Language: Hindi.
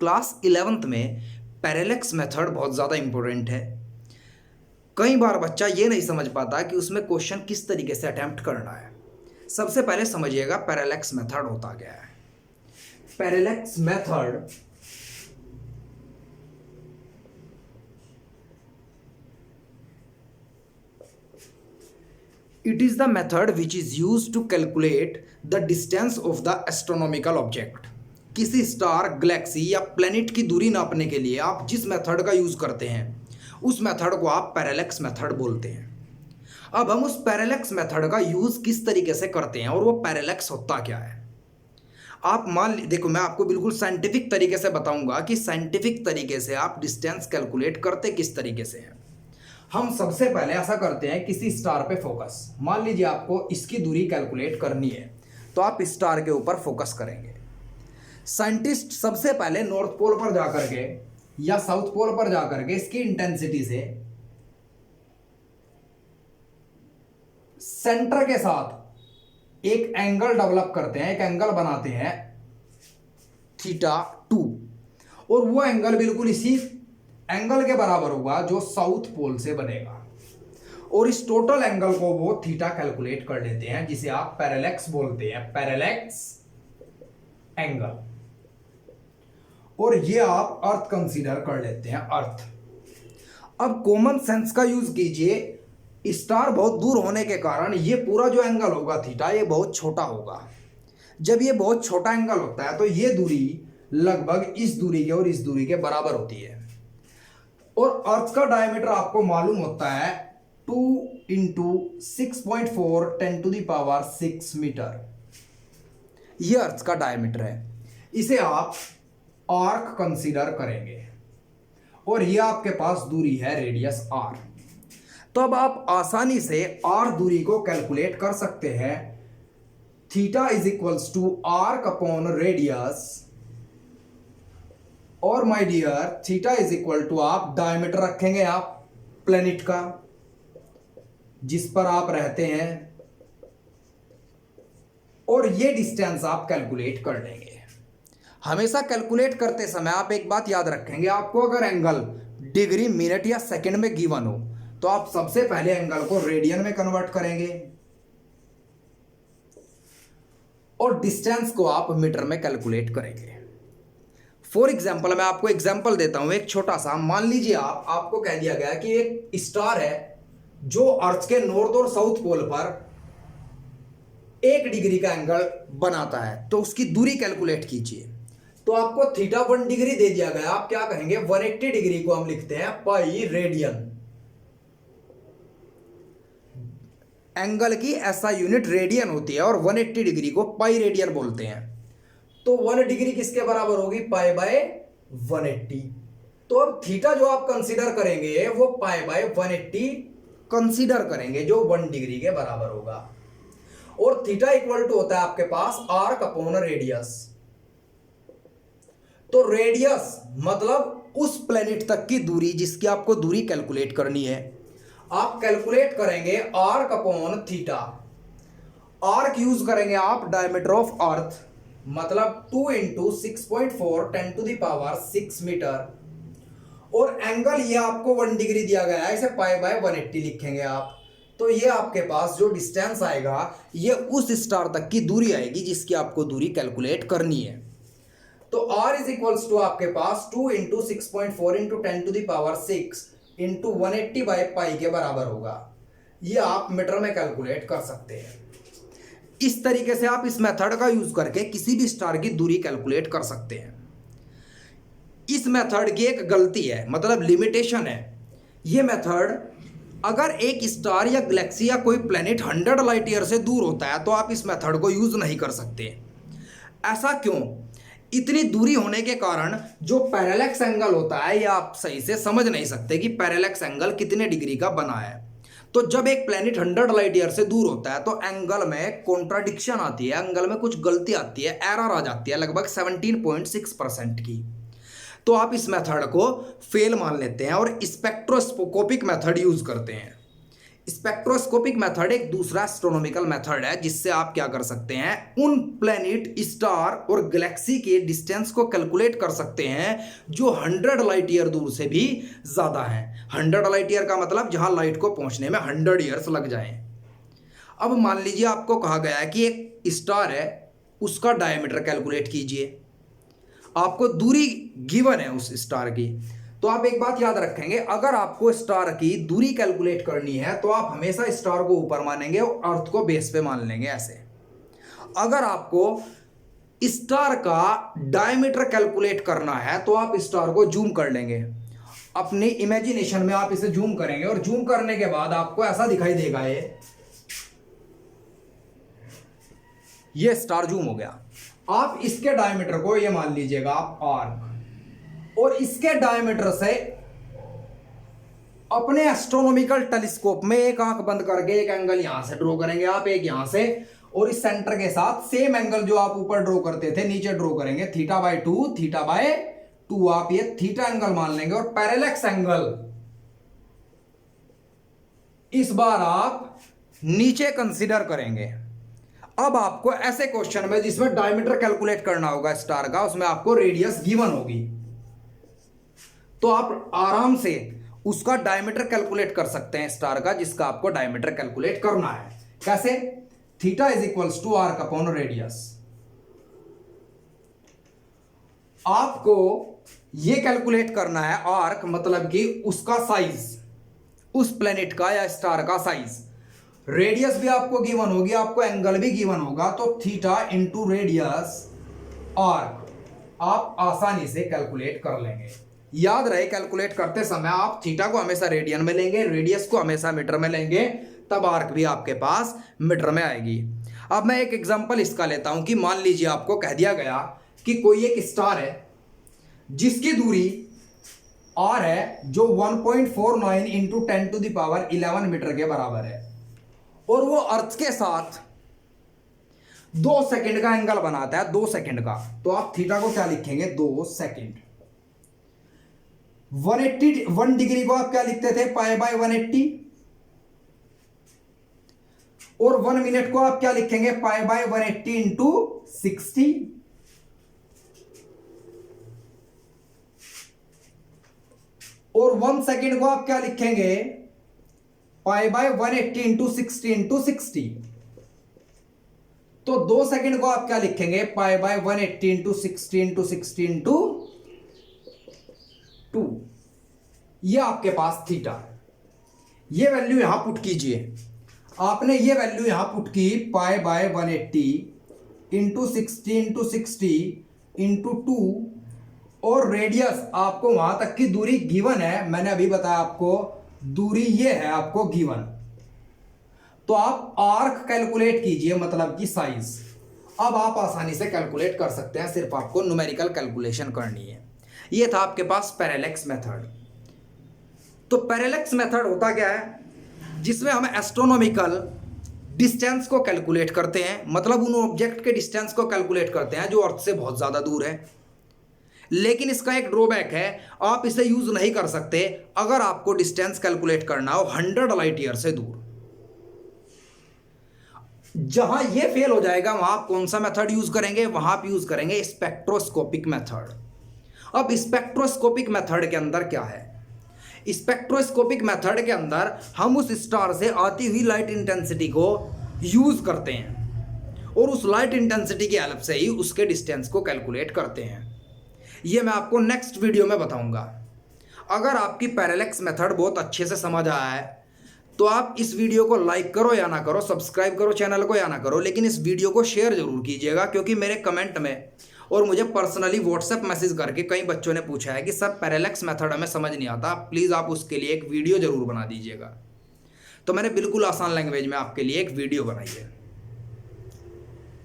क्लास 11th में पैरेलक्स मेथड बहुत ज़्यादा इम्पोर्टेंट है। कई बार बच्चा ये नहीं समझ पाता कि उसमें क्वेश्चन किस तरीके से अटेम्प्ट करना है। सबसे पहले समझिएगा पैरेलक्स मेथड होता क्या है। पैरेलक्स method it is the method which is used to calculate the distance of the astronomical object। किसी स्टार, गैलेक्सी या प्लेनेट की दूरी नापने के लिए आप जिस मेथड का यूज करते हैं उस मेथड को आप पैरेलक्स मेथड बोलते हैं। अब हम उस पैरेलक्स मेथड का यूज किस तरीके से करते हैं और वो पैरेलक्स होता क्या है। आप देखो, मैं आपको बिल्कुल साइंटिफिक तरीके से बताऊंगा कि साइंटिफिक तरीके से आप डिस्टेंस कैलकुलेट करते किस तरीके से हैं। हम सबसे पहले ऐसा करते हैं, किसी स्टार पे फोकस, मान लीजिए आपको इसकी दूरी कैलकुलेट करनी है तो आप स्टार के ऊपर फोकस करेंगे। साइंटिस्ट सबसे पहले नॉर्थ पोल पर जाकर के या साउथ पोल पर जाकर के इसकी इंटेंसिटी से सेंटर के साथ एक एंगल डेवलप करते हैं, एक एंगल बनाते हैं θ2, और वो एंगल बिल्कुल इसी एंगल के बराबर होगा जो साउथ पोल से बनेगा, और इस टोटल एंगल को वो थीटा कैलकुलेट कर लेते हैं, जिसे आप पैरेलक्स बोलते हैं, पैरेलक्स एंगल। और ये आप अर्थ कंसीडर कर लेते हैं, अर्थ। अब कॉमन सेंस का यूज कीजिए। स्टार बहुत दूर होने के कारण ये पूरा जो एंगल होगा थीटा, ये बहुत छोटा होगा। जब ये बहुत छोटा एंगल होता है तो ये दूरी लगभग इस दूरी के और इस दूरी के बराबर होती है। और अर्थ का डायमीटर आपको मालूम होता है 2 × 6.4 10⁶ मीटर। यह अर्थ का डायमीटर है। इसे आप आर्क कंसीडर करेंगे और यह आपके पास दूरी है रेडियस आर। तो अब आप आसानी से आर दूरी को कैलकुलेट कर सकते हैं। Theta is equals to arc upon radius, और my dear theta is equal to, आप डायमीटर रखेंगे आप प्लेनेट का जिस पर आप रहते हैं, और ये डिस्टेंस आप कैलकुलेट कर लेंगे। हमेशा कैलकुलेट करते समय आप एक बात याद रखेंगे, आपको अगर एंगल डिग्री, मिनट या सेकंड में गिवन हो तो आप सबसे पहले एंगल को रेडियन में कन्वर्ट करेंगे और डिस्टेंस को आप मीटर में कैलकुलेट करेंगे। फॉर एग्जाम्पल, मैं आपको एग्जाम्पल देता हूं एक छोटा सा। मान लीजिए आपको कह दिया गया कि एक स्टार है जो अर्थ के नॉर्थ और साउथ पोल पर 1 डिग्री का एंगल बनाता है, तो उसकी दूरी कैलकुलेट कीजिए। तो आपको थीटा 1 डिग्री दे दिया गया, आप क्या कहेंगे, 180 डिग्री को हम लिखते हैं पाई रेडियन। एंगल की ऐसा यूनिट रेडियन होती है और 180 डिग्री को पाई रेडियन बोलते हैं। तो 1 डिग्री किसके बराबर होगी, पाई बाय 180। तो अब थीटा जो आप कंसीडर करेंगे वो पाई बाय 180 कंसीडर करेंगे, जो 1 डिग्री के बराबर होगा। और थीटा इक्वल टू होता है आपके पास आर्क अपॉन रेडियस। तो रेडियस मतलब उस प्लेनेट तक की दूरी जिसकी आपको दूरी कैलकुलेट करनी है। आप कैलकुलेट करेंगे arc upon theta. Arc use करेंगे आप डायमीटर ऑफ अर्थ, मतलब 2 × 6.4 10⁶ मीटर, और एंगल ये आपको 1 डिग्री दिया गया है, इसे पाई बाय 180 लिखेंगे आप। तो ये आपके पास जो डिस्टेंस आएगा ये उस स्टार तक की दूरी आएगी जिसकी आपको दूरी कैलकुलेट करनी है। तो r इज इक्वल्स टू आपके पास 2 × 6.4 × 10⁶ इंटू 180 बाय पाई के बराबर होगा। ये आप मीटर में कैलकुलेट कर सकते हैं। इस तरीके से आप इस मेथड का यूज करके किसी भी स्टार की दूरी कैलकुलेट कर सकते हैं। इस मेथड की एक गलती है, मतलब लिमिटेशन है। ये मेथड अगर एक स्टार या गैलेक्सी या कोई प्लेनेट 100 लाइट ईयर से दूर होता है तो आप इस मेथड को यूज नहीं कर सकते। ऐसा क्यों? इतनी दूरी होने के कारण जो पैरेलक्स एंगल होता है, ये आप सही से समझ नहीं सकते कि पैरेलक्स एंगल कितने डिग्री का बना है। तो जब एक प्लेनेट 100 लाइट ईयर से दूर होता है तो एंगल में कॉन्ट्राडिक्शन आती है, एंगल में कुछ गलती आती है, एरर आ जाती है लगभग 17.6% की। तो आप इस मेथड को फेल मान लेते हैं और स्पेक्ट्रोस्कोपिक मेथड यूज करते हैं। स्पेक्ट्रोस्कोपिक मेथड एक दूसरा एस्ट्रोनॉमिकल मेथड है जिससे आप क्या कर सकते हैं, उन प्लेनेट, स्टार और गैलेक्सी के डिस्टेंस को कैलकुलेट कर सकते हैं जो 100 लाइट ईयर दूर से भी ज़्यादा हैं। 100 लाइट ईयर का मतलब जहां लाइट को पहुंचने में 100 ईयर्स लग जाएं। अब मान लीजिए आपको कहा गया है कि एक स्टार है, उसका डायमीटर कैलकुलेट कीजिए। आपको दूरी गिवन है उस स्टार की, तो आप एक बात याद रखेंगे, अगर आपको स्टार की दूरी कैलकुलेट करनी है तो आप हमेशा स्टार को ऊपर मानेंगे और अर्थ को बेस पे मान लेंगे ऐसे। अगर आपको स्टार का डायमीटर कैलकुलेट करना है तो आप स्टार को जूम कर लेंगे। अपनी इमेजिनेशन में आप इसे जूम करेंगे और जूम करने के बाद आपको ऐसा दिखाई देगा, ये स्टार जूम हो गया। आप इसके डायमीटर को ये मान लीजिएगा आप आर्क, और इसके डायमीटर से अपने एस्ट्रोनॉमिकल टेलीस्कोप में एक आंख बंद करके एक एंगल यहां से ड्रॉ करेंगे आप, एक यहां से, और इस सेंटर के साथ सेम एंगल जो आप ऊपर ड्रॉ करते थे नीचे ड्रॉ करेंगे, θ/2 θ/2 आप ये थीटा एंगल मान लेंगे। और पैरेलैक्स एंगल इस बार आप नीचे कंसीडर करेंगे। अब आपको ऐसे क्वेश्चन में जिसमें डायमीटर कैलकुलेट करना होगा स्टार का, उसमें आपको रेडियस गिवन होगी, तो आप आराम से उसका डायमीटर कैलकुलेट कर सकते हैं स्टार का, जिसका आपको डायमीटर कैलकुलेट करना है। कैसे? Theta is equals to arc upon radius. आपको यह कैलकुलेट करना है आर्क मतलब कि उसका साइज, उस प्लेनेट का या स्टार का साइज। रेडियस भी आपको गिवन होगी, आपको एंगल भी गिवन होगा, तो थीटा इंटू रेडियस आर्क आप आसानी से कैलकुलेट कर लेंगे। याद रहे, कैलकुलेट करते समय आप थीटा को हमेशा रेडियन में लेंगे, रेडियस को हमेशा मीटर में लेंगे, तब आर्क भी आपके पास मीटर में आएगी। अब मैं एक एग्जांपल इसका लेता हूं कि मान लीजिए आपको कह दिया गया कि कोई एक स्टार है जिसकी दूरी r है, जो 1.49 इंटू 10⁻11 मीटर के बराबर है, और वो अर्थ के साथ 2 सेकंड का एंगल बनाता है, 2 सेकंड का। तो आप थीटा को क्या लिखेंगे? 2 सेकंड। 1 डिग्री को आप क्या लिखते थे? π/180। और 1 मिनट को आप क्या लिखेंगे? π/180 इंटू 60। और 1 सेकेंड को आप क्या लिखेंगे? π/180 इंटू 60 इंटू 60। तो 2 सेकेंड को आप क्या लिखेंगे? π/180 इंटू 60 इंटू 60 इंटू 2। ये आपके पास थीटा। ये वैल्यू यहां पुट कीजिए। आपने ये वैल्यू यहां पुट की, π/180 इंटू 60 इंटू 60 इंटू 2, और रेडियस आपको वहां तक की दूरी गिवन है, मैंने अभी बताया आपको दूरी ये है आपको गिवन। तो आप आर्क कैलकुलेट कीजिए, मतलब कि साइज। अब आप आसानी से कैलकुलेट कर सकते हैं, सिर्फ आपको न्यूमेरिकल कैलकुलेशन करनी है। ये था आपके पास पैरेलैक्स मेथड। तो पैरेलैक्स मेथड होता क्या है? जिसमें हम एस्ट्रोनॉमिकल डिस्टेंस को कैलकुलेट करते हैं, मतलब उन ऑब्जेक्ट के डिस्टेंस को कैलकुलेट करते हैं जो अर्थ से बहुत ज़्यादा दूर है। लेकिन इसका एक ड्रॉबैक है, आप इसे यूज़ नहीं कर सकते अगर आपको डिस्टेंस कैलकुलेट करना हो 100 लाइट ईयर से दूर। जहां ये फेल हो जाएगा वहां आप कौन सा मेथड यूज़ करेंगे? वहां आप यूज़ करेंगे स्पेक्ट्रोस्कोपिक मेथड। अब स्पेक्ट्रोस्कोपिक मेथड के अंदर क्या है? स्पेक्ट्रोस्कोपिक मेथड के अंदर हम उस स्टार से आती हुई लाइट इंटेंसिटी को यूज़ करते हैं और उस लाइट इंटेंसिटी की हेल्प से ही उसके डिस्टेंस को कैलकुलेट करते हैं। ये मैं आपको नेक्स्ट वीडियो में बताऊंगा। अगर आपकी पैरेलैक्स मेथड बहुत अच्छे से समझ आया है तो आप इस वीडियो को लाइक करो या ना करो, सब्सक्राइब करो चैनल को या ना करो, लेकिन इस वीडियो को शेयर जरूर कीजिएगा, क्योंकि मेरे कमेंट में और मुझे पर्सनली व्हाट्सएप मैसेज करके कई बच्चों ने पूछा है कि सर पैरेलैक्स मेथड हमें समझ नहीं आता, प्लीज़ आप उसके लिए एक वीडियो ज़रूर बना दीजिएगा। तो मैंने बिल्कुल आसान लैंग्वेज में आपके लिए एक वीडियो बनाई है।